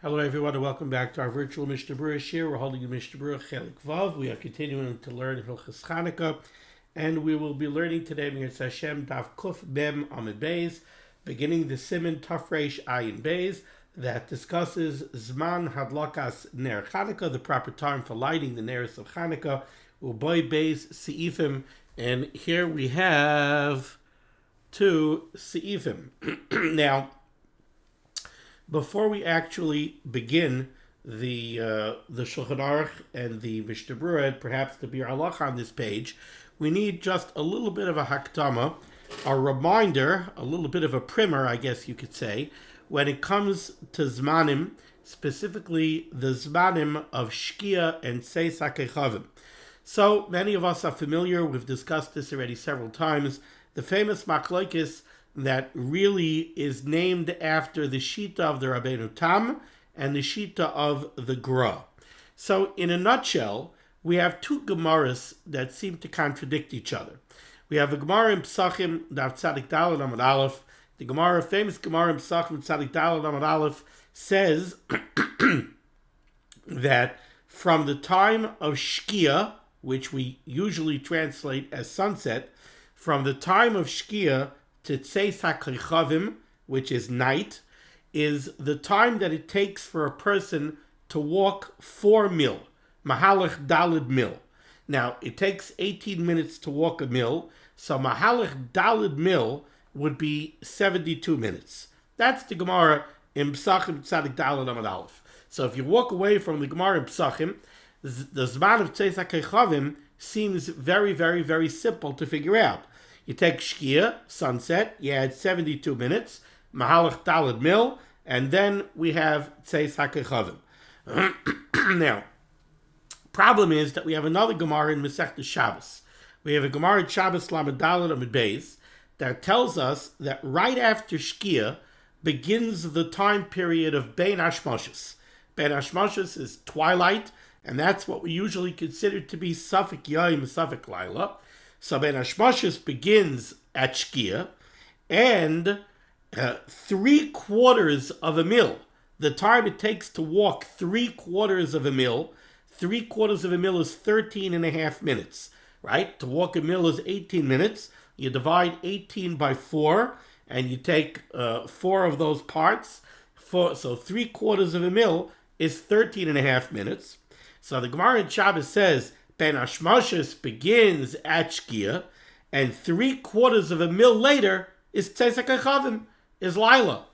Hello everyone and welcome back to our virtual Mishnah Berurah shir. We're holding the Mishnah Berurah Chelik Vav. We are continuing to learn Hilchos Chanukah, and we will be learning today Mirz Hashem Daf Kuf Mem Amid Beis, beginning the Siman Tafresh Ayin Beis that discusses Zman Hadlakas Ner Chanukah, the proper time for lighting the neiros of Chanukah. Uboy Beis Seifim, and here we have two Seifim. Now, before we actually begin the Shulchan Aruch and the Mishnah Berurah, and perhaps the Bir Halacha on this page, we need just a little bit of a hakdama, a reminder, a little bit of a primer, I guess you could say, when it comes to Zmanim, specifically the Zmanim of Shkia and Tzeis HaKechavim. So many of us are familiar, we've discussed this already several times, the famous Machlokes that really is named after the Shita of the Rabbeinu Tam and the Shita of the Gra. So in a nutshell, we have two Gemaras that seem to contradict each other. We have a Gemara in Pesachim, Daf Tzadik Daled Amud Aleph. The Gemara, famous Gemara in Pesachim, Tzadik Daled Amud Aleph, says that from the time of Shkia, which we usually translate as sunset, from the time of Shkia to Tzeis HaKechavim, which is night, is the time that it takes for a person to walk 4 mil, Mahalach Daled mil. Now, it takes 18 minutes to walk a mil, so Mahalach Daled mil would be 72 minutes. That's the Gemara in Pesachim Tzadik Daled Amud Aleph. So if you walk away from the Gemara in Pesachim, the Zman of Tzeis HaKechavim seems very, very, very simple to figure out. You take Shkia, sunset, you add 72 minutes, Mahalach Daled mil, and then we have Tzeis HaKechavim. Now, problem is that we have another Gemara in Masechta Shabbos. We have a Gemara in Shabbos Lamed Daled Amud Beis that tells us that right after Shkia begins the time period of Bein Hashmoshes. Bein Hashmoshes is twilight, and that's what we usually consider to be Safek Yom, Safek Laila. So Bein Hashmoshes begins at Shkia, and 3/4 of a mil, the time it takes to walk 3/4 of a mil, 3/4 of a mil is 13.5 minutes, right? To walk a mil is 18 minutes. You divide 18 by 4, and you take 4 of those parts. So 3/4 of a mil is 13.5 minutes. So the Gemara in Shabbos says, Bein Hashmoshes begins at Shkia, and 3/4 of a mil later is Tzeis HaKechavim, is Laila.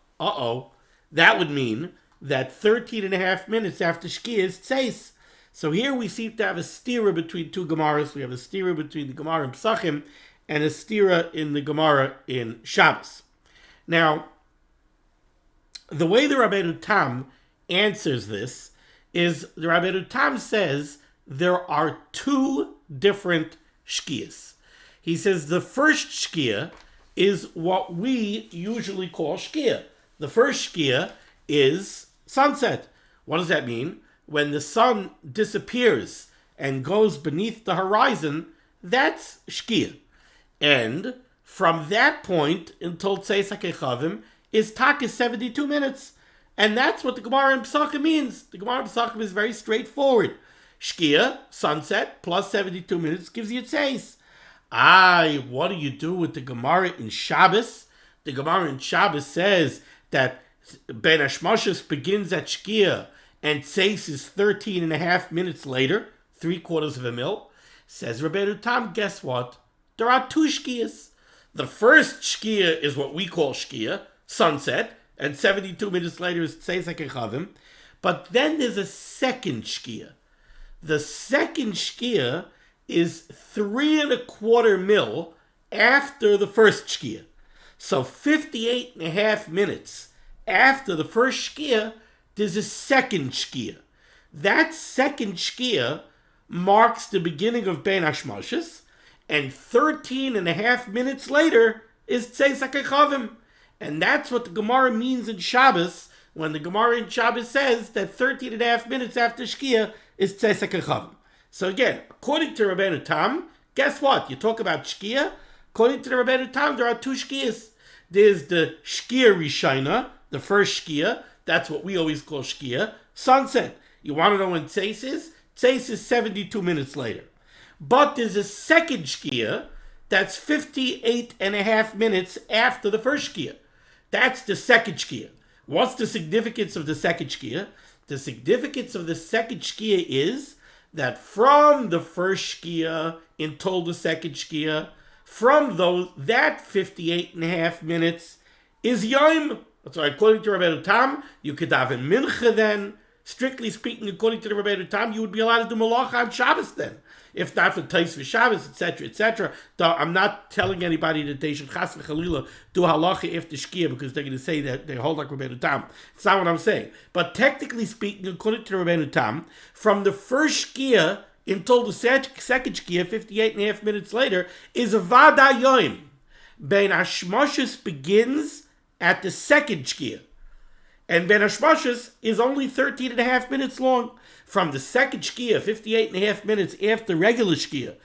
That would mean that 13.5 minutes after Shkia is Tzeis. So here we seem to have a stira between two Gemaras. We have a stira between the Gemara in Pesachim and a stira in the Gemara in Shabbos. Now, the way the Rabbeinu Tam answers this is the Rabbeinu Tam says there are two different shkias. He says the first shkia is what we usually call shkia. The first shkia is sunset. What does that mean? When the sun disappears and goes beneath the horizon, that's shkia. And from that point until Tzeis HaKechavim is 72 minutes. And that's what the Gemara in Pesachim means. The Gemara in Pesachim is very straightforward. Shkia, sunset, plus 72 minutes gives you Tzeis. What do you do with the Gemara in Shabbos? The Gemara in Shabbos says that Bein Hashmoshes begins at Shkia and Tzeis is 13.5 minutes later, 3/4 of a mil. Says Rabbeinu Tam, guess what? There are two Shkias. The first Shkia is what we call Shkia, sunset, and 72 minutes later is Tzeis HaKechavim. But then there's a second Shkia. The second Shkia is 3.25 mil after the first Shkia. So 58.5 minutes after the first Shkia, there's a second Shkia. That second Shkia marks the beginning of Bein Hashmoshes, and 13.5 minutes later is Tzeis HaKechavim. And that's what the Gemara means in Shabbos, when the Gemara in Shabbos says that 13.5 minutes after Shkia is Tzeis HaKechavim. So again, according to Rabbeinu Tam, guess what? You talk about Shkia. According to the Rabbeinu Tam, there are two Shkias. There's the Shkia Rishona, the first Shkia, That's what we always call shkia. Sunset. You want to know when tzeis is? Tzeis is 72 minutes later. But there's a second shkia that's 58 and a half minutes after the first shkia. That's the second shkia. What's the significance of the second shkia? The significance of the second shkia is that from the first shkia until the second shkia, from that 58 and a half minutes is Yom. So according to Rabbeinu Tam, you could have in Mincha then. Strictly speaking, according to the Rabbeinu Tam, you would be allowed to do Malacha on Shabbos then. If not for Tais for Shabbos, etc., etc. I'm not telling anybody that they should Chas v'Chalila do halacha after Shkia because they're going to say that they hold like Rabbeinu Tam. It's not what I'm saying. But technically speaking, according to the Rabbeinu Tam, from the first Shkia until the second Shkia, 58 and a half minutes later, is a Vada Yoim. Ben Hashmashis begins at the second Shkia. And Ben Hashmashis is only 13 and a half minutes long. From the second Shkia, 58 and a half minutes after regular Shkia,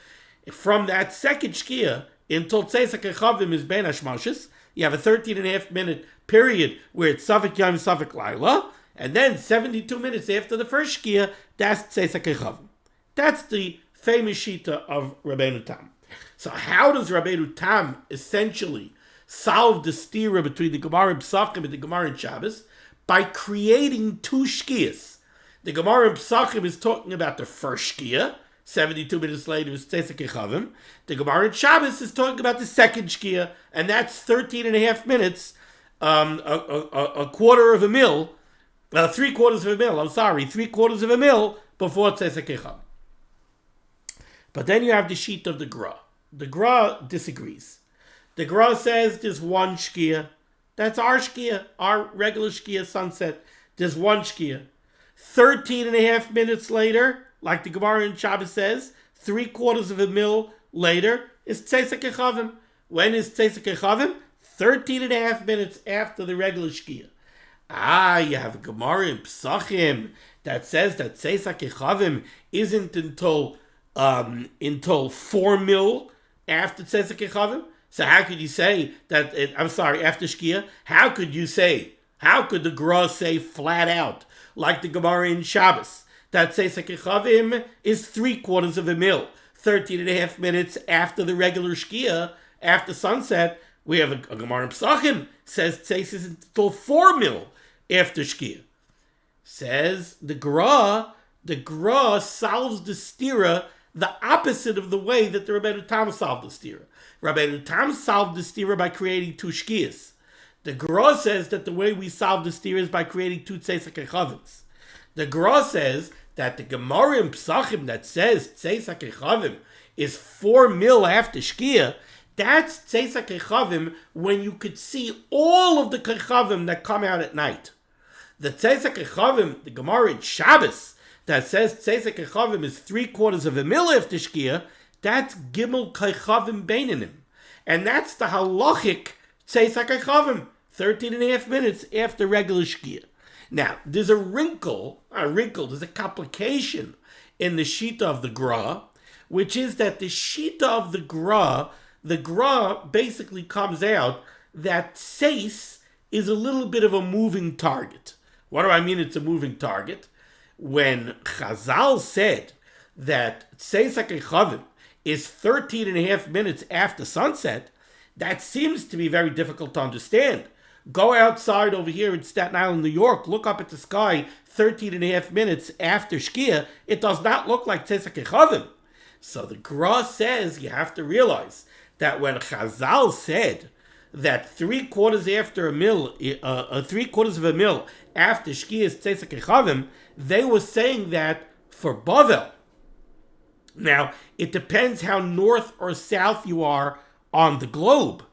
from that second Shkia until Tzeis HaKechavim is Ben Hashmashis, you have a 13 and a half minute period where it's Safek Yom, Safek Laila, and then 72 minutes after the first Shkia, that's Tzeis HaKechavim. That's the famous Shita of Rabbeinu Tam. So how does Rabbeinu Tam essentially solve the stira between the Gemara in Pesachim and the Gemara in Shabbos? By creating two Shkias. The Gemara in Pesachim is talking about the first Shkia, 72 minutes later is Tzeis HaKechavim. The Gemara in Shabbos is talking about the second Shkia, and that's 13 and a half minutes, a quarter of a mil, 3/4 of a mil, 3/4 of a mil before Tzeis HaKechavim. But then you have the sheet of the Gra. The Gra disagrees. The Gra says there's one Shkia. That's our Shkia, our regular Shkia sunset. There's one Shkia. 13 and a half minutes later, like the Gemara in Shabbos says, 3/4 of a mil later is Tzeis HaKechavim. When is Tzeis HaKechavim? 13 and a half minutes after the regular Shkia. You have a Gemara in Pesachim that says that Tzeis HaKechavim isn't until 4 mil after Tzeis HaKechavim. So how could you say that, after Shkia, how could the Gra say flat out, like the Gemara in Shabbos, that Tzeis HaKechavim is 3/4 of a mil, 13 and a half minutes after the regular Shkia, after sunset? We have a Gemara in Pesachim, says Tzeis is until 4 mil after Shkia. Says the Gra solves the stira the opposite of the way that the Rabbeinu Tam solved the stira. Rabbeinu Tam solved the stira by creating two Shkias. The Gra says that the way we solve the stira is by creating two Tzeis HaKechavims. The Gra says that the Gemara in Pesachim that says Tzeis HaKechavim is 4 mil after Shkia, that's Tzeis HaKechavim when you could see all of the Kechavim that come out at night. The Tzeis HaKechavim, the Gemara in Shabbos, that says Tzeis HaKechavim is 3/4 of a mil after Shkia, that's Gimel Kechavim Beinanim. And that's the halachic Tzeis HaKechavim, 13 and a half minutes after regular Shkia. Now, there's there's a complication in the Shita of the Gra, which is that the Shita of the Gra basically comes out that Tzeis is a little bit of a moving target. What do I mean it's a moving target? When Chazal said that Tzeis HaKechavim is 13 and a half minutes after sunset, that seems to be very difficult to understand. Go outside over here in Staten Island, New York, look up at the sky 13 and a half minutes after Shkia. It does not look like Tzeis HaKechavim. So the Gra says you have to realize that when Chazal said that 3/4 after a mil, 3/4 of a mil after Shkia is Tzeis HaKechavim, they were saying that for Bavel. Now, it depends how north or south you are on the globe,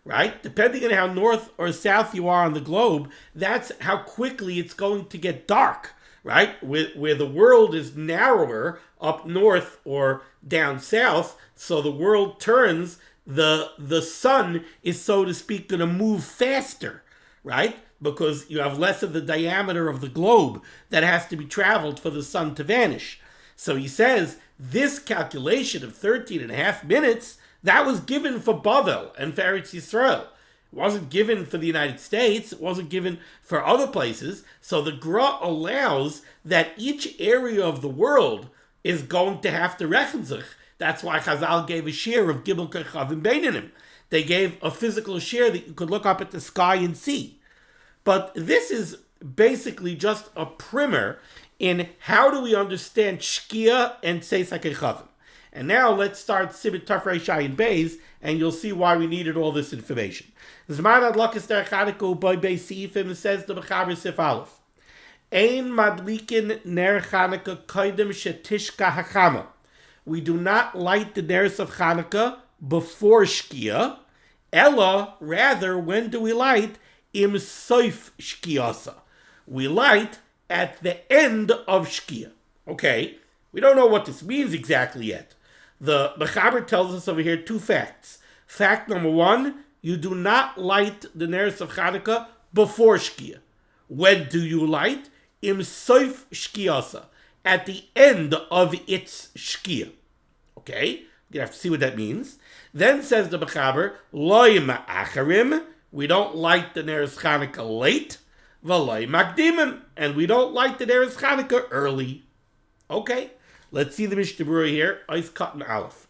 right? Depending on how north or south you are on the globe, that's how quickly it's going to get dark, right? Where the world is narrower up north or down south, so the world turns, the sun is, so to speak, going to move faster, right? Because you have less of the diameter of the globe that has to be traveled for the sun to vanish. So he says, this calculation of 13 and a half minutes, that was given for Bavel and for Eretz Yisrael. It wasn't given for the United States. It wasn't given for other places. So the Gra allows that each area of the world is going to have to rechen sich. That's why Chazal gave a share of Gimel Kechavim Beinanim. They gave a physical share that you could look up at the sky and see. But this is basically just a primer in how do we understand Shkia and Tzeis HaKechavim. And now let's start Siman Tafrei Shayin Beis, and you'll see why we needed all this information. Zman Adlakas Der Chanukah by Beis Seifim says the Mechaber Sif Aleph. Ein Madlikin Ner Chanukah Koidem Shetishka Hachama. We do not light the neiros of Chanukah before Shkia. Ella, rather, when do we light? Im Soif Shkiasa. We light at the end of Shkia. Okay, we don't know what this means exactly yet. The Mechaber tells us over here two facts. Fact number one, you do not light the neiros of Chanukah before Shkia. When do you light? Im Soif Shkiasa. At the end of its Shkia. Okay, you have to see what that means. Then says the Mechaber, Loim Acharim, we don't light the neiros Chanukah late. V'loim Makdimim, and we don't light the neiros Chanukah early. Okay, let's see the Mishnah Berurah here. Ois Katan Aleph.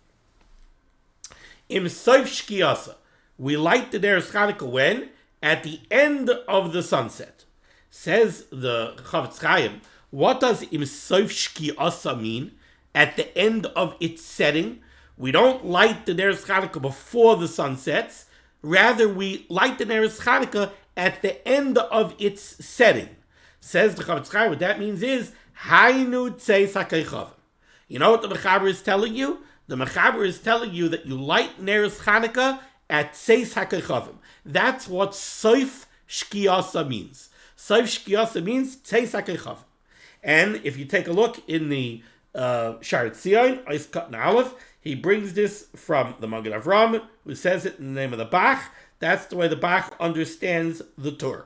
Im Soif Shkiasa. We light the neiros Chanukah when? At the end of the sunset. Says the Chavetz Chaim, what does Im Soif Shkiasa mean? At the end of its setting. We don't light the neiros Chanukah before the sun sets. Rather, we light the neiros Chanukah at the end of its setting. Says the Chavetz Chaim, what that means is, Hainu Tzeis HaKechavim. You know what the Mechaber is telling you? The Mechaber is telling you that you light neiros Chanukah at Tzeis HaKechavim. That's what Soif Shkiasa means. Soif Shkiasa means Tzeis HaKechavim. And if you take a look in the Sha'ar Tzion, Ois Katan Aleph, he brings this from the Magen Avram, who says it in the name of the Bach. That's the way the Bach understands the Torah.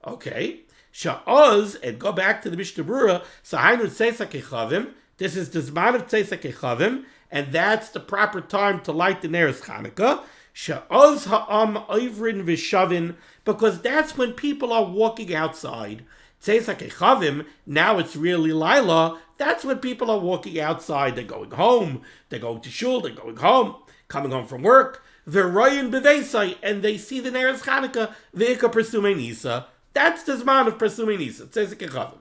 Okay. Sha'oz, and go back to the Mishnah Berurah, Sahainu Tzeis HaKechavim, this is the Zman of Tzeis HaKechavim, and that's the proper time to light the neiros Chanukah. Sha'oz ha'am oivrin v'shavin, because that's when people are walking outside. Tzeis HaKechavim, now it's really Lila, that's when people are walking outside. They're going home, they're going to shul, they're going home, coming home from work. V'royin b'veisai, and they see the neiros Chanukah, v'ika persumei nisa. That's the Zman of persumei nisa, Tzeis HaKechavim.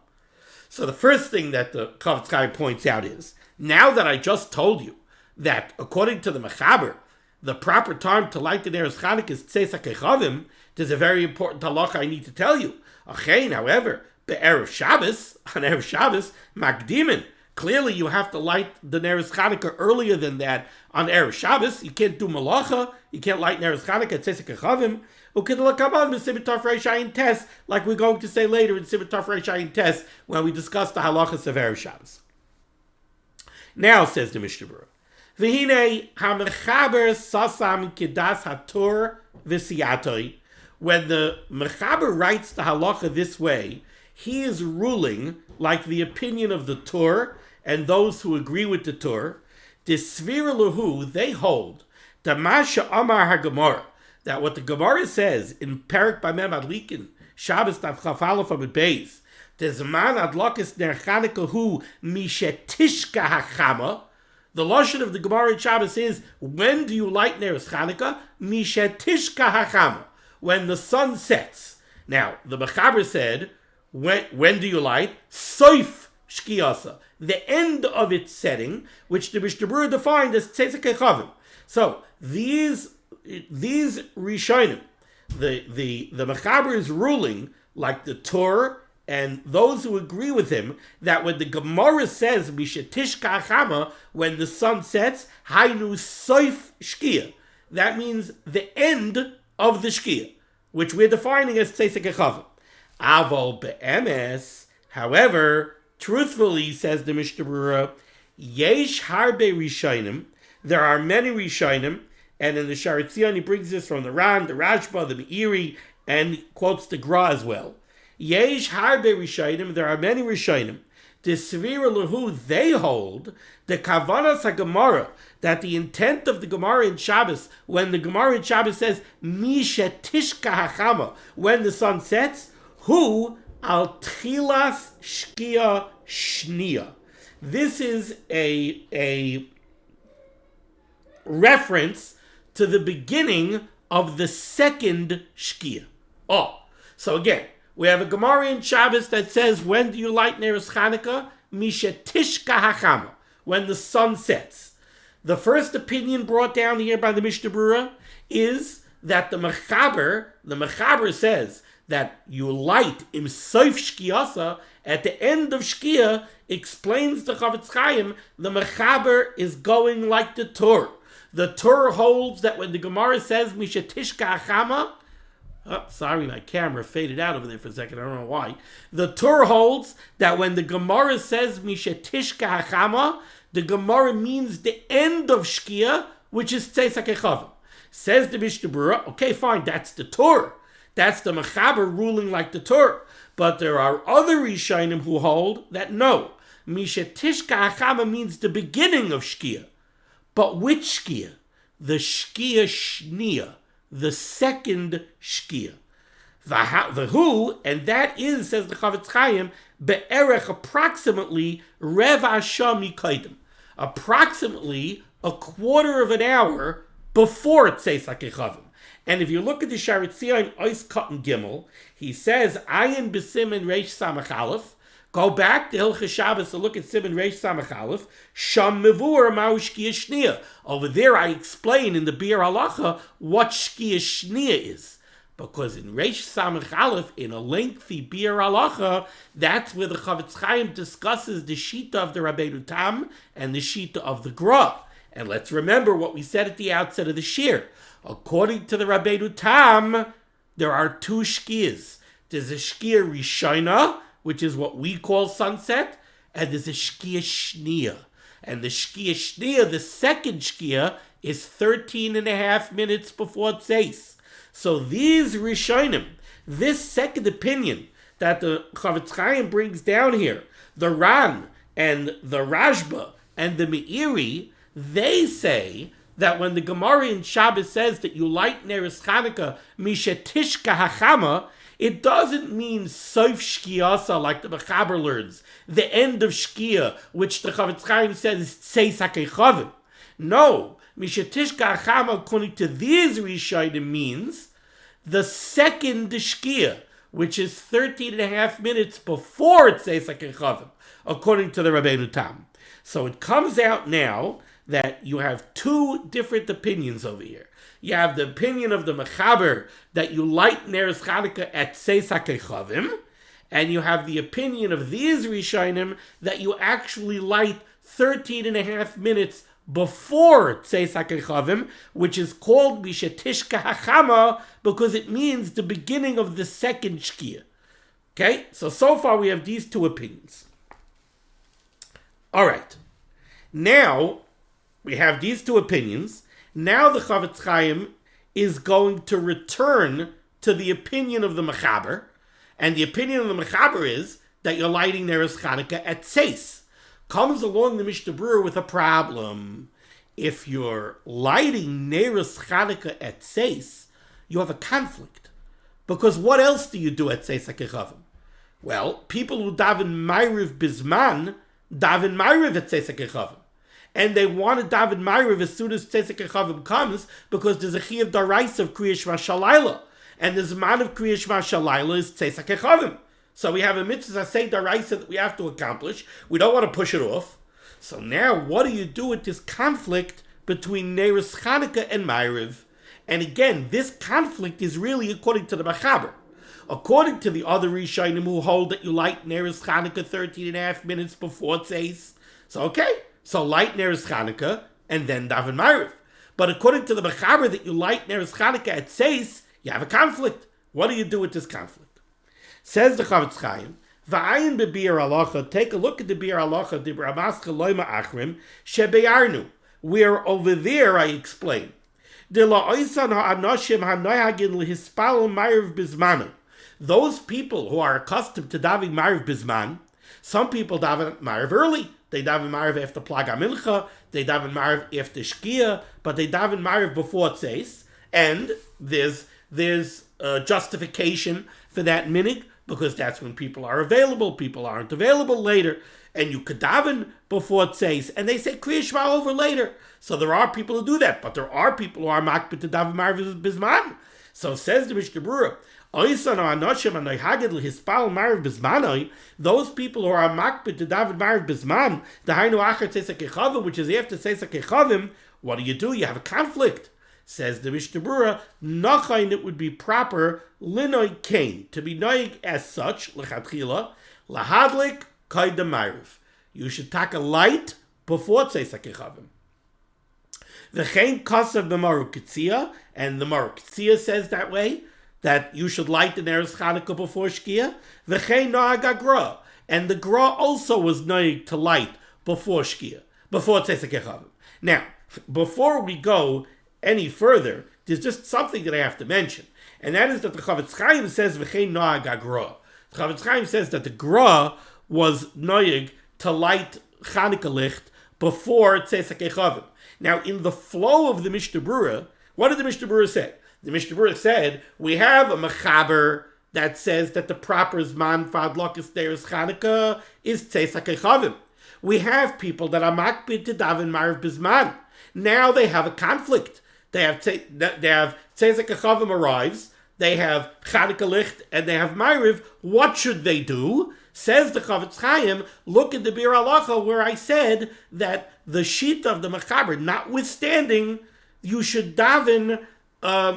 So the first thing that the Chavetz Chaim points out is, now that I just told you that according to the Mechaber, the proper time to light the neiros Chanukah is Tzeis HaKechavim, there's a very important halacha I need to tell you. Achein, however, be'erev Shabbos, on Erev Shabbos, Makdimin. Clearly, you have to light the neiros Chanukah earlier than that on Erev Shabbos. You can't do malacha. You can't light neiros Chanukah at Tzeis HaKechavim. Ukidlakaman b'Siman Tafrei Shayin Tes, like we're going to say later in Siman Tafrei Shayin Tes when we discuss the halachas of Erev Shabbos. Now, says the Mishnah Berurah, V'hinei ha'mechaber sasam kidas HaTorah v'siyatoi. When the Mechaber writes the halacha this way, he is ruling like the opinion of the Torah and those who agree with the Torah. The Svira Lahu, they hold the Masha Amar HaGemara, that what the Gemara says in Perek Bamem Adlikin, Shabbos Tav Chaf Aleph Amud Beis, the Zman Adlakas Ner Chanukah Hu Mishetishka Hachama. The lashon of the Gemara in Shabbos is, when do you light neiros Chanukah? Mishetishka Hachama, when the sun sets. Now, the Mechaber said, when do you light? Soif Shkiasa, the end of its setting, which the Mishnah Berurah defined as Tzeis HaKechavim. So these Rishonim, the Mechaber is ruling like the Torah and those who agree with him that when the Gemara says Mishetishka Achama, when the sun sets, Hainu Soif Shkia, that means the end of the Shkia, which we're defining as Tzeis HaKechavim. Aval be'emes, however, truthfully, says the Mishnah Berurah, yesh harbe rishonim, there are many rishonim, and in the Sha'ar Tzion he brings this from the Ran, the Rashba, the Meiri, and quotes the Gra as well. Yesh harbe rishonim, there are many rishonim, The Svira Lahu, they hold the Kavanas HaGemara, that the intent of the Gemara in Shabbos, when the Gemara in Shabbos says, Misha Tishka Hachama, when the sun sets, who al Tchilas Shkia Shnia. This is a reference to the beginning of the second Shkia. So again, we have a Gemara in Shabbos that says, when do you light neiros Chanukah? Misha Tishka Hachama, when the sun sets. The first opinion brought down here by the Mishnah Berurah is that the Mechaber says that you light im soif shkiyasa, at the end of Shkia, explains the Chofetz Chaim, the Mechaber is going like the Torah. The Torah holds that when the Gemara says Misha Tishka Hachama, sorry, my camera faded out over there for a second, I don't know why. The Torah holds that when the Gemara says Misha Tishka Hachama, the Gemara means the end of Shkia, which is Tzeis HaKechavim. Says the Mishnah Berurah, okay, fine, that's the Torah. That's the Mechaber ruling like the Torah. But there are other Rishonim who hold that no, Misha Tishka Hachama means the beginning of Shkia. But which Shkia? The Shkia Shnia, the second Shkia. The who, and that is, says the Chofetz Chaim, be'erech approximately Reva Shami Kaidim. Approximately a quarter of an hour before Tzeis HaKechavim. And if you look at the Sharitzion Ois Cotton Gimel, he says, Ayin b'Siman Reish Samach Aleph. Go back to Hilchos Shabbos to look at Siman Reish Samach Aleph. Sham Mevur Ma'u Shkia Shnia. Over there I explain in the Biur Halacha what Shkia Shnia is. Because in Reish Samach Aleph, in a lengthy Biur Halacha, that's where the Chofetz Chaim discusses the Shita of the Rabbeinu Tam and the Shita of the Gra. And let's remember what we said at the outset of the Shir. According to the Rabbeinu Tam, there are two Shkias. There's a Shkia Rishona, which is what we call sunset, and there's a Shkia Shnia. And the Shkia Shnia, the second Shkia, is 13 and a half minutes before Tzeis. So these Rishonim, this second opinion that the Chofetz Chaim brings down here, the Ran and the Rashba and the Meiri, they say that when the Gemara in Shabbos says that you light neiros Chanukah Misha Tishka Hachama, it doesn't mean soif shkiyasa like the Mechaber learns, the end of Shkia, which the Chofetz Chaim says is Tzeis HaKechavim. No, Misha Tishka Hachama, according to these Rishonim, means the second Shkia, which is 13 and a half minutes before Tzeis HaKechavim, according to the Rabbeinu Tam. So it comes out now that you have two different opinions over here. You have the opinion of the Mechaber that you light neiros Chanukah at Tzeis HaKechavim, and you have the opinion of these Rishonim that you actually light 13 and a half minutes before Tzeis HaKechavim, which is called Misha Tishka Hachama because it means the beginning of the second Shkia. Okay, so far we have these two opinions. All right, now we have these two opinions. Now the Chofetz Chaim is going to return to the opinion of the Mechaber, and the opinion of the Mechaber is that you're lighting neiros Chanukah at Tzeis. Comes along the Mishnah Berurah with a problem. If you're lighting neiros Chanukah at Tzeis, you have a conflict. Because what else do you do at Tzeis HaKechavim? Well, people who daven Ma'ariv Bizman, daven Ma'ariv at Tzeis HaKechavim. And they want to daven Ma'ariv as soon as Tzeis HaKechavim comes, because there's a Chiyuv Daraisa of Kriya Shema Shalayla. And the Zman of Kriya Shema Shalayla is Tzeis HaKechavim. So we have a mitzvah say Daraisa that we have to accomplish. We don't want to push it off. So now what do you do with this conflict between neiros Chanukah and Ma'ariv? And again, this conflict is really according to the Mechaber. According to the other Rishonim who hold that you light neiros Chanukah 13 and a half minutes before Tzeis. So okay, so light neiros Chanukah and then daven Ma'ariv. But according to the Mechaber that you light neiros Chanukah at Tzeis, you have a conflict. What do you do with this conflict? Says the Chofetz Chaim, V'ayin be'Biur Halacha, take a look at the Biur Halacha, the Bramaska Loima Achrim, Shebeyarnu, where over there I explain, De la'oisan ha'anoshim ha'noyagin lehispal Ma'ariv Bizmanu. Those people who are accustomed to davening Ma'ariv Bizman, Some people daven Ma'ariv early. They daven Ma'ariv after Plag HaMincha. They daven Ma'ariv after Shkia. But they daven Ma'ariv before Tzeis. And there's justification for that minhag, because that's when people are available. People aren't available later. And you could daven before Tzeis. And they say Kriya Shema over later. So there are people who do that. But there are people who are makbid to daven Ma'ariv Bizman. So says the Mishnah Berurah, those people who are makbid to daven Ma'ariv Bizman, which is after Tzeis HaKechavim, what do? You have a conflict. Says the Mishnah Berurah, Nachain, it would be proper linoi kain, to be noig as such, lechatchila, lahadlik kaidem Ma'ariv. You should take a light before Tzeis HaKechavim. V'chein kasav b'maru Ketzia, and the Maru Ketzia says that way, that you should light the neiros Chanukah before Shkia. V'chein noag Gra, and the Gra also was noig to light before Shkia, before Tzeis HaKechavim. Now, before we go any further, there's just something that I have to mention, and that is that the Chavetz Chaim says v'chein noag Gra. The Chavetz Chaim says that the Gra was noig to light Chanukah licht before Tzeis HaKechavim. Now, in the flow of the Mishnah Berurah, what did the Mishnah Berurah say? The Mishnah Berurah said, we have a mechaber that says that the proper Zman for Adlokas Neiros Chanukah is Tzeis HaKechavim. We have people that are makbid to daven Ma'ariv Bizman. Now they have a conflict. They have Tzeis HaKechavim arrives, they have Chanukah licht, and they have Ma'ariv. What should they do? Says the Chavetz Chaim, look at the Bir Halacha where I said that the sheet of the mechaber, notwithstanding, you should daven,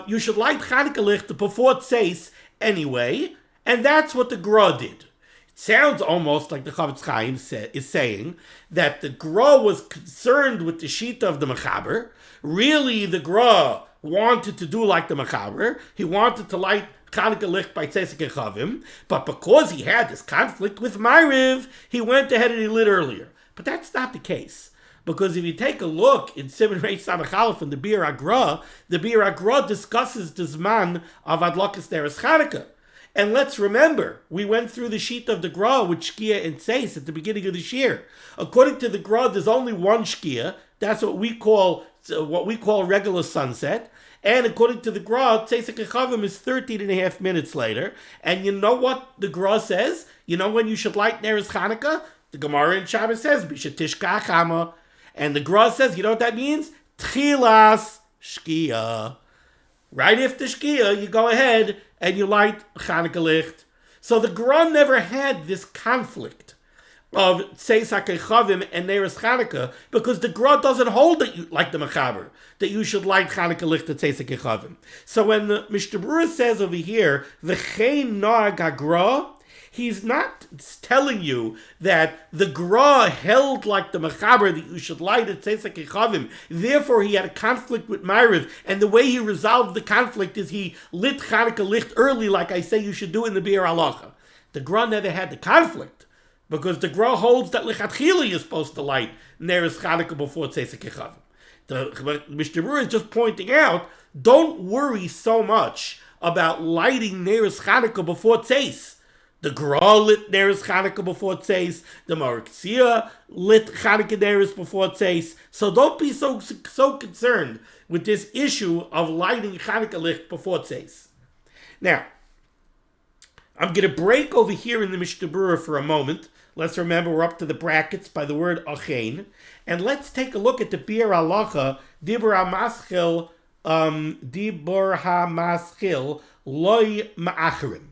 you should light Chanukah licht before Tzeis anyway, and that's what the Gra did. It sounds almost like the Chavetz Chaim is saying that the Gra was concerned with the sheet of the mechaber. Really, the Gra wanted to do like the mechaber. He wanted to light Chanukah licht by Tzeis HaKechavim, but because he had this conflict with Ma'ariv, he went ahead and he lit earlier. But that's not the case. Because if you take a look in Siman Reish Samach Aleph in the Bir HaGra, the Bir HaGra discusses the Zman of Adlokas Neiros Chanukah. And let's remember, we went through the sheet of the Gra with Shkia and Tzeis at the beginning of this year. According to the Gra, there's only one Shkia. That's what we call regular sunset. And according to the Gra, Tzeis HaKechavim is 13 and a half minutes later. And you know what the Gra says? You know when you should light Neiros Chanukah? The Gemara in Shabbos says, B'shetishka Chama. And the Gra says, you know what that means? Tchilas Shkia. Right after Shkia, you go ahead and you light Chanukah licht. So the Gra never had this conflict of Tzeis HaKechavim and Neiros Chanukah, because the Gra doesn't hold that you, like the mechaber, that you should light Chanukah licht at Tzeis HaKechavim. So when the Mishnah Berurah says over here, v'chein noag HaGra, he's not telling you that the Gra held like the mechaber that you should light at Tzeis HaKechavim. Therefore, he had a conflict with Ma'ariv, and the way he resolved the conflict is he lit Chanukah licht early, like I say you should do in the Bir Halacha. The Gra never had the conflict, because the Gra holds that lechatchila you're supposed to light Neiros Chanukah before Tzeis HaKechavim. The Mishnah Berurah is just pointing out, don't worry so much about lighting Neiros Chanukah before Tzeis. The Gra lit Neiros Chanukah before Tzeis. The Maru Ketzia lit Chanukah Neiros before Tzeis. So don't be so concerned with this issue of lighting Chanukah licht before Tzeis. Now, I'm going to break over here in the Mishnah Berurah for a moment. Let's remember we're up to the brackets by the word achein. And let's take a look at the Bir Halacha, Dibur HaMaschil, Loi Ma'achrim.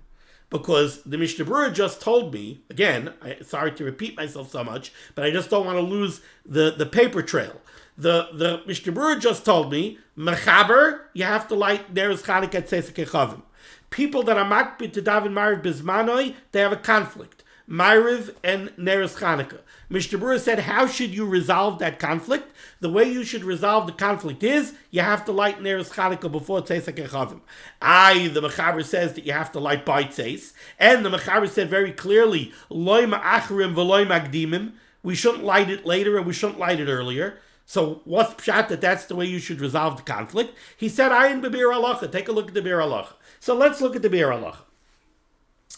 Because the Mishnah Berurah just told me, again, sorry to repeat myself so much, but I just don't want to lose the paper trail. The Mishnah Berurah just told me, Mechaber, you have to light Neiros Chanukah at Tzeis HaKechavim. People that are makbid to daven Ma'ariv Bizmanoi, they have a conflict. Ma'ariv and Neiros Chanukah. Mishnah Berurah said, how should you resolve that conflict? The way you should resolve the conflict is, you have to light Neiros Chanukah before Tzeis HaKechavim. The Mechaber says that you have to light by Tzeis. And the Mechaber said very clearly, Loi ma'achrim v'loi magdimim. We shouldn't light it later and we shouldn't light it earlier. So what's pshat that that's the way you should resolve the conflict? He said, ayin b'bir halacha. Take a look at the Bir Halacha. So let's look at the Bir Halacha.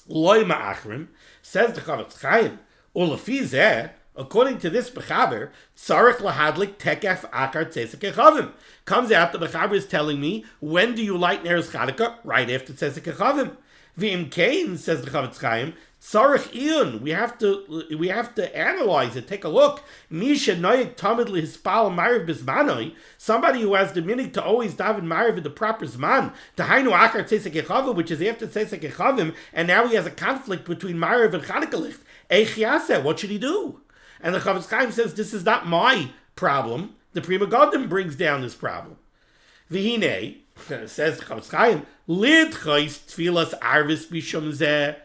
Loi ma'achrim, says the Chavetz Chaim, Ulafizeh, according to this Mechaber, Tzarech lahadlik tekef akar tzesek echavim. Comes out the Mechaber is telling me, when do you light neiros Chanukah? Right after tzesek echavim. V'im kain, says the Chavetz Chaim, tzarech iyun. We have to analyze it. Take a look. Misha noyek tamid lihispal ma'ariv bismanoi. Somebody who has the minhag to always daven ma'ariv in the proper zman. Tahainu akar tzesek echavim, which is after tzesek echavim, and now he has a conflict between ma'ariv and Chanukah licht. Eich yaseh. What should he do? And the Chavetz Chaim says, this is not my problem. The Prima Godim brings down this problem. V'hinei, says the Chavetz Chaim, lidchos tfilas arvis mishum zeh,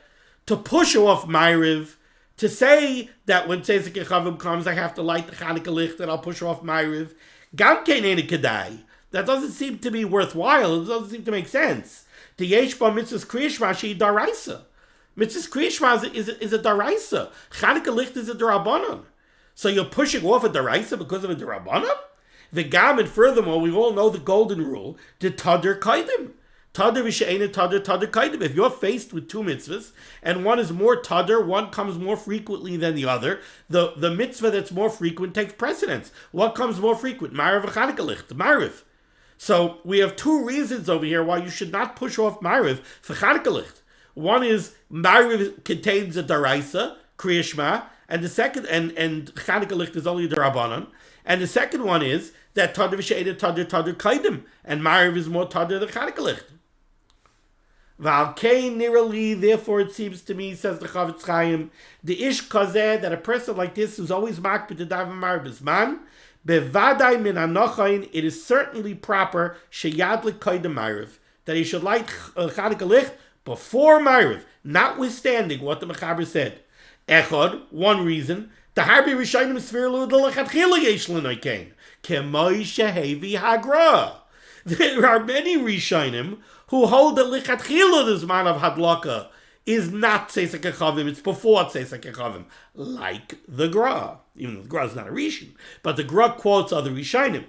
to push off Ma'ariv, to say that when Tzesek Echavim comes, I have to light the Chanukah licht and I'll push off Ma'ariv. Gam kein ene kedai. That doesn't seem to be worthwhile. It doesn't seem to make sense. The yesh ba mitzvahs kriyishma she daraisa. Mitzvahs kriyishma is a daraisa. Chanukah licht is a darabanan. So you're pushing off a daraisa because of a darabanan? The gam, and furthermore, we all know the golden rule, the tadr kaidim. Tadr v'she'ena tadr kaidim. If you're faced with two mitzvahs, and one is more tadr, one comes more frequently than the other, the mitzvah that's more frequent takes precedence. What comes more frequent? Ma'ariv v'Chanukah licht, Ma'ariv. So we have two reasons over here why you should not push off Ma'ariv for Chanukah licht. One is Ma'ariv contains a daraisa, kriyishma, and the second, and Chanukah licht is only a darabanan. And the second one is that tadr v'she'ena tadr kaidim, and Ma'ariv is more tadr than Chanukah licht. V'alkein nirali, therefore it seems to me, says the Chavetz Chaim, the ish kazeh, that a person like this who's always makbid to daven Ma'ariv bisman, bevadai min anochain, it is certainly proper sheyadlik kaidim Ma'ariv, that he should light Chanukah licht before Ma'ariv, notwithstanding what the Mechaber said. Echad, one reason, the harbi rishonim svirlu d'lechatchila yesh l'noikein, kemoi shehevi hagra. There are many rishonim who hold that lichatchila the zman of hadlaka is not tzesek echavim, it's before tzesek echavim, like the Gra. Even though the Gra is not a rishon, but the Gra quotes other rishonim.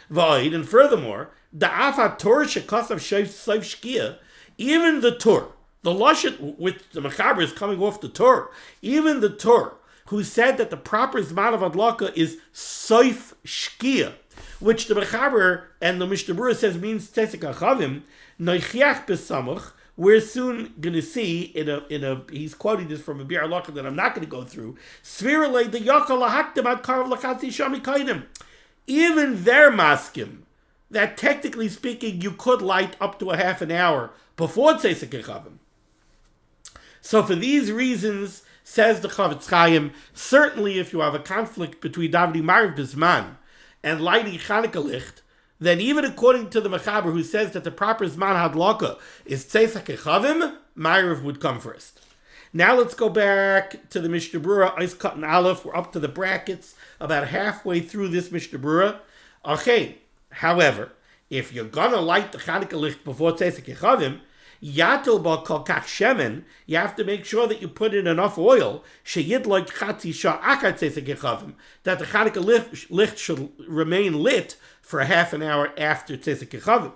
V'oid, and furthermore, the HaTorah shekasav soif shkia, even the Torah, the lashon which the Mechaber is coming off the Torah, even the Torah, who said that the proper zman of hadlaka is soif shkia, which the Mechaber and the Mishnah Berurah says means tzesek echavim, noichiach besamuch. We're soon going to see in a he's quoting this from a Biur Halacha that I'm not going to go through. Svirale the yakal lahaktim ad karav lachatzi shami kaidim. Even their maskim, that technically speaking you could light up to a half an hour before tzesek echavim. So for these reasons, says the Chavetz Chaim, certainly if you have a conflict between davening Ma'ariv bisman and lighting Chanukah licht, then even according to the Mechaber, who says that the proper zman hadlaka is tzesek echavim, Ma'ariv would come first. Now let's go back to the Mishnah Berurah, Eis Katan Aleph. We're up to the brackets, about halfway through this Mishnah Berurah. Okay, however, if you're gonna light the Chanukah licht before tzesek echavim, yatil ba kol kach shemen, you have to make sure that you put in enough oil, sheyidloit chatzi shah akar tzesek echavim, that the Chanukah licht should remain lit for a half an hour after tzesek echavim.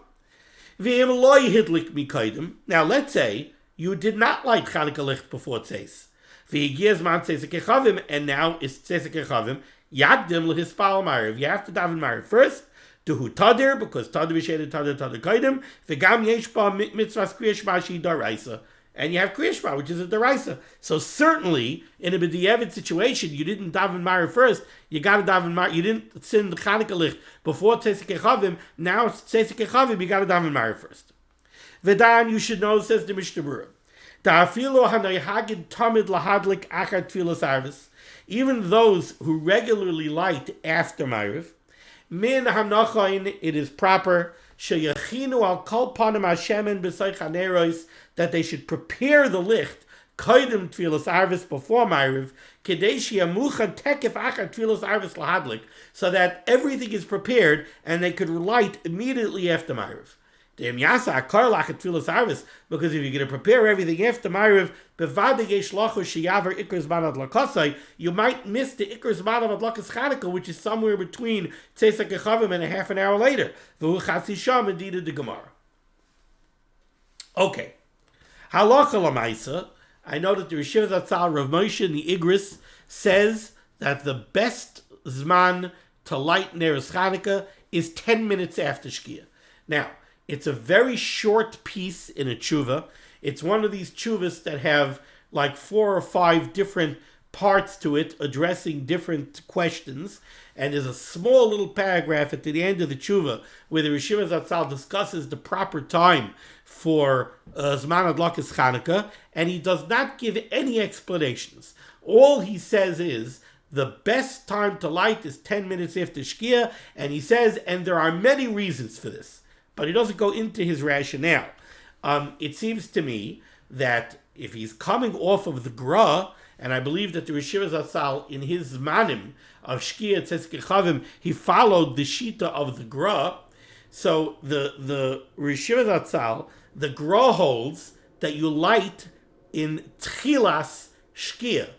V'im lo yihidlik mikaidim. Now let's say you did not light Chanukah licht before tzes. V'yigiyaz man tzesek echavim, and now it's tzesek echavim. Yagdim lehispal Ma'ariv. You have to daven Ma'ariv first. Duhu tadir, because tadir v'she'ena tadir kaidim. V'gam yesh ba mitzvahs kriyishma she daraisa. And you have kriyishma, which is a daraisa. So certainly, in a b'di'evet situation, you didn't daven Ma'ariv first. You got to daven Ma'ariv. You didn't send the Chanukah licht before tzesek echavim. Now it's tzesek echavim. You got to daven Ma'ariv first. V'dan, you should know, says the Mishnah Berurah, ta'afilo hanoyhagid tamid lahadlik achar tfilas arvis. Even those who regularly light after Ma'ariv, min hanachain, it is proper sheyachinu al kol panim hashemen b'soich neiros, that they should prepare the licht kaidim tfilas arvis before Ma'ariv, kedei sheyamucha tekef achar tfilas arvis lahadlik, so that everything is prepared and they could light immediately after Ma'ariv. Because if you're going to prepare everything after Ma'ariv, you might miss the ikar zman of adlakas Chanukah, which is somewhere between tzesek echavim and a half an hour later. Okay. Halacha l'maisa, I know that the Rishivas Atzal Rav Moshe in the Igris says that the best Zman to light neiros Chanukah is 10 minutes after Shkia. Now, it's a very short piece in a tshuva. It's one of these tshuvas that have like 4 or 5 different parts to it addressing different questions. And there's a small little paragraph at the end of the tshuva where the Rishivas Atzal discusses the proper time for Zman Adlakas Chanukah, and he does not give any explanations. All he says is the best time to light is 10 minutes after Shkia, and he says, and there are many reasons for this, but he doesn't go into his rationale. It seems to me that if he's coming off of the Gra, and I believe that the Rishivas Atzal in his Zmanim of Shkia Tzes Kechavim, he followed the Shita of the Gra. So the Rishivas Atzal, the Gra holds that you light in Tchilas Shkia.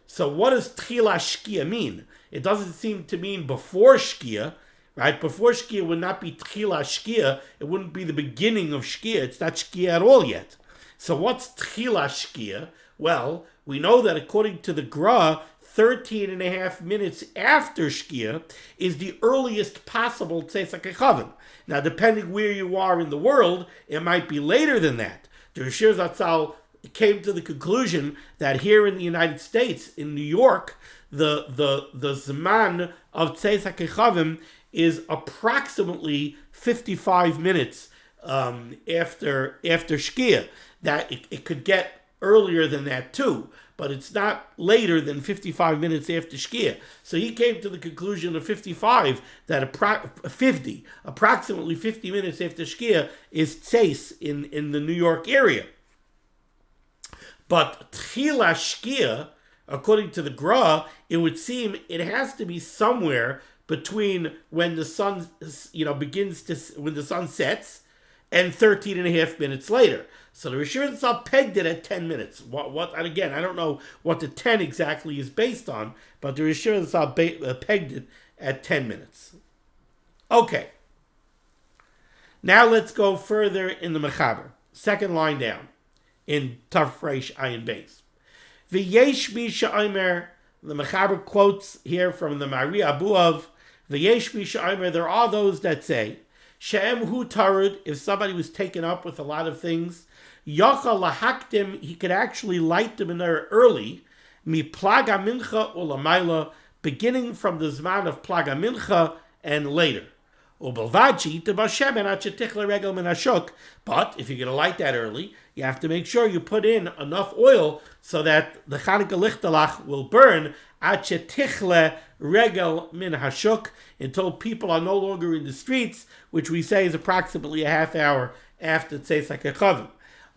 So what does Tchilas Shkia mean? It doesn't seem to mean before Shkia, right? Before Shkia would not be Tchilas Shkia. It wouldn't be the beginning of Shkia. It's not Shkia at all yet. So what's Tchilas Shkia? Well, we know that according to the Gra, 13 and a half minutes after Shkia is the earliest possible Tzes HaKechavim. Now, depending where you are in the world, it might be later than that. The Rishivas Atzal came to the conclusion that here in the United States, in New York, the Zman of Tzes HaKechavim is approximately 55 minutes after Shkia. That it could get earlier than that too, but it's not later than 55 minutes after Shkia. So he came to the conclusion of 55, that approximately 50 minutes after Shkia is Tzeis in the New York area. But Tchila Shkia, according to the Gra, it would seem it has to be somewhere between when the sun when the sun sets and 13 and a half minutes later. So the Rishivas Atzal pegged it at 10 minutes. And again, I don't know what the 10 exactly is based on, but the Rishivas Atzal pegged it at 10 minutes. Okay. Now let's go further in the Mechaber. Second line down in Tav Reish Ayin Beis. V'yesh mi she'omer, the Mechaber quotes here from the Mari Abuav, V'yesh mi she'omer, there are those that say, She'em hu tarud, if somebody was taken up with a lot of things, Yachal lahaktim, he could actually light the menorah early, mi plaga mincha ulamayla, beginning from the zman of plaga mincha and later. Ubelvachi to bashemen achetichla regel minashuk. But if you're going to light that early, you have to make sure you put in enough oil so that the Chanukah lichtalach will burn achetichla regel minashuk until people are no longer in the streets, which we say is approximately a half hour after Tzes HaKechavim.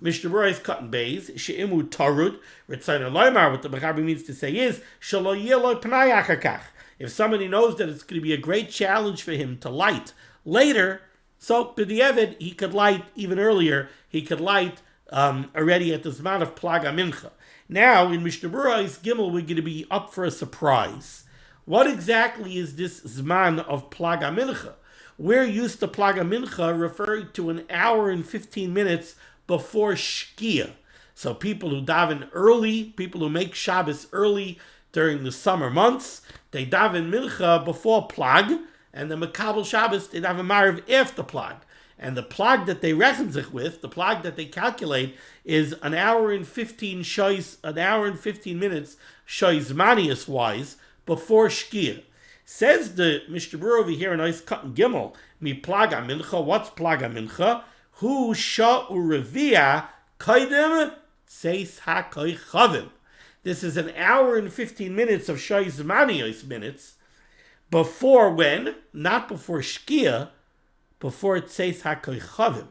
Mishnah Berurah is cut in bays. She'imu tarud. Ritzayin loymar. What the Mechaber means to say is shelo yelo pnai achakach. If somebody knows that it's going to be a great challenge for him to light later, so b'di'evid he could light even earlier. He could light already at the zman of plaga mincha. Now in Mishnah Berurah's Gimel, we're going to be up for a surprise. What exactly is this zman of plaga mincha? We're used to plaga mincha referring to an hour and 15 minutes before Shkia. So people who daven early, people who make Shabbos early during the summer months, they daven mincha before plag, and the Makabel Shabbos, they daven Mariv after plag. And the plag that they reckon sich with, the plag that they calculate, is an hour and 15 minutes shoyz manius wise before Shkia. Says the Mishnah Berurah over here in Ice Cut and Gimel, mi plaga mincha, what's plaga mincha? Hu sha urevia kaidem seis ha-koichavim. This is an hour and 15 minutes of shoyz manios minutes before when? Not before Shkia, before Tzeis HaKoichavim.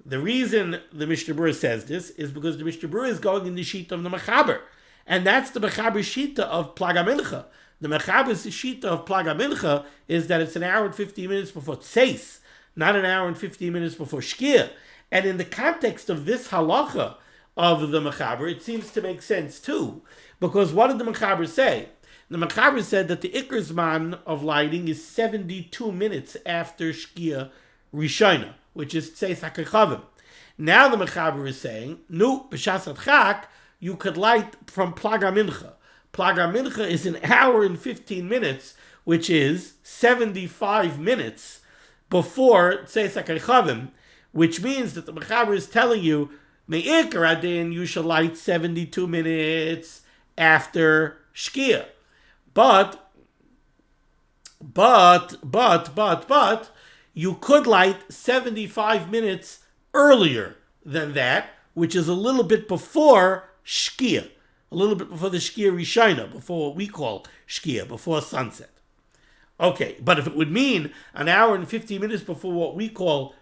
The reason the Mishnah Berurah says this is because the Mishnah Berurah is going in the Shita of the Mechaber. And that's the Mechaber Shita of Plaga Mincha. The Mechaber's Shita of Plaga Mincha is that it's an hour and 15 minutes before Tzeis, not an hour and 15 minutes before Shkia. And in the context of this halacha of the Mechaber, it seems to make sense too. Because what did the Mechaber say? The Mechaber said that the Iker Zman of lighting is 72 minutes after Shkia Rishona, which is Tzeis HaKechavim. Now the Mechaber is saying, nu, b'shas adchak, you could light from Plaga Mincha. Plaga Mincha is an hour and 15 minutes, which is 75 minutes before Tzeis HaKechavim, which means that the Mechaber is telling you, Me'ikar Adin, you should light 72 minutes after Shkia. But, you could light 75 minutes earlier than that, which is a little bit before Shkia, a little bit before the Shkia Rishona, before what we call Shkia, before sunset. Okay, but if it would mean an hour and 50 minutes before what we call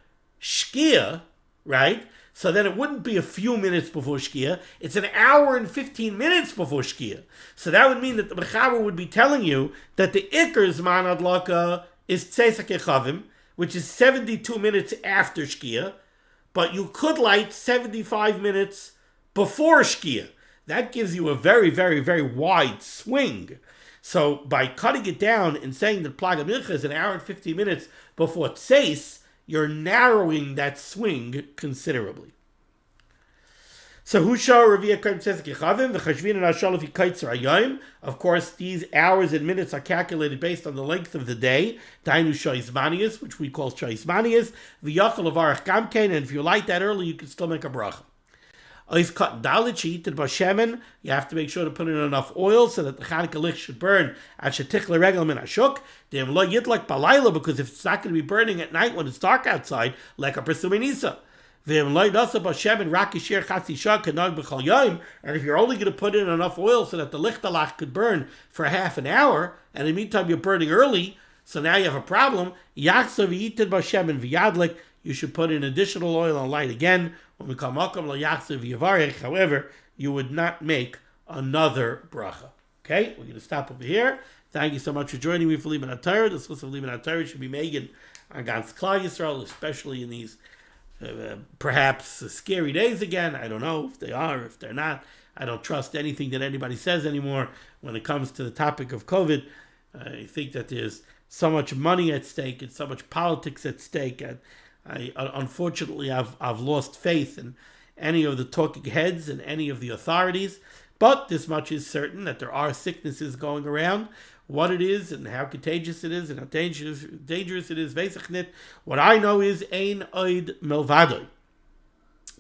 Shkia, right? So then it wouldn't be a few minutes before Shkia. It's an hour and 15 minutes before Shkia. So that would mean that the Mechaber would be telling you that the Iker Zman Adlaka is Tzeis HaKechavim, which is 72 minutes after Shkia, but you could light 75 minutes before Shkia. That gives you a very, very, very wide swing. So by cutting it down and saying that Plaga Mincha is an hour and 50 minutes before Tzeis, you're narrowing that swing considerably. So of course, these hours and minutes are calculated based on the length of the day. Which we call Shoismanias. And if you light that early, you can still make a bracha. You have to make sure to put in enough oil so that the Chanukah lich should burn because if it's not going to be burning at night when it's dark outside, like a Persuminisa. And if you're only going to put in enough oil so that the lichtalach could burn for half an hour, and in the meantime you're burning early, so now you have a problem. You should put in additional oil and light again. However, you would not make another bracha. Okay, we're going to stop over here. Thank you so much for joining me for limud HaTorah. The schus of limud HaTorah should be made on God's Klal Yisrael, especially in these perhaps scary days again. I don't know if they are, if they're not. I don't trust anything that anybody says anymore when it comes to the topic of COVID. I think that there's so much money at stake and so much politics at stake. Unfortunately, I've lost faith in any of the talking heads and any of the authorities. But this much is certain, that there are sicknesses going around. What it is and how contagious it is and how dangerous it is. What I know is ein oid melvadoi.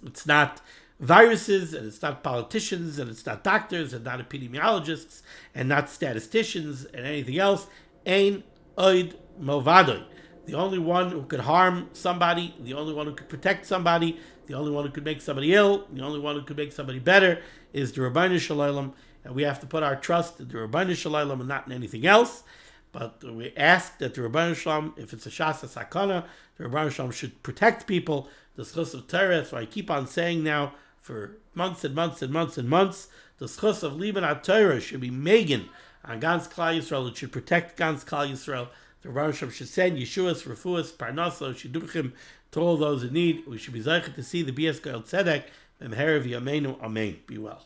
It's not viruses, and it's not politicians, and it's not doctors, and not epidemiologists, and not statisticians, and anything else. Ein oid melvadoi. The only one who could harm somebody, the only one who could protect somebody, the only one who could make somebody ill, the only one who could make somebody better is the Rabbeinu Shalom. And we have to put our trust in the Rabbeinu Shalom and not in anything else. But we ask that the Rabbeinu Shalom, if it's a Shasa Sakana, the Rabbeinu Shalom should protect people. The schus of Torah, that's why I keep on saying now for months and months and months and months, the schus of limud HaTorah should be megan on Gans Klal Yisrael. It should protect Gans Klal Yisrael. The Rabbeinu Shalom should send Yeshuas, Refuas, Parnaso, Shidduchim to all those in need. We should be zeichet to see the Bias Goel Tzedek, and Herav Yameinu, Amen. Be well.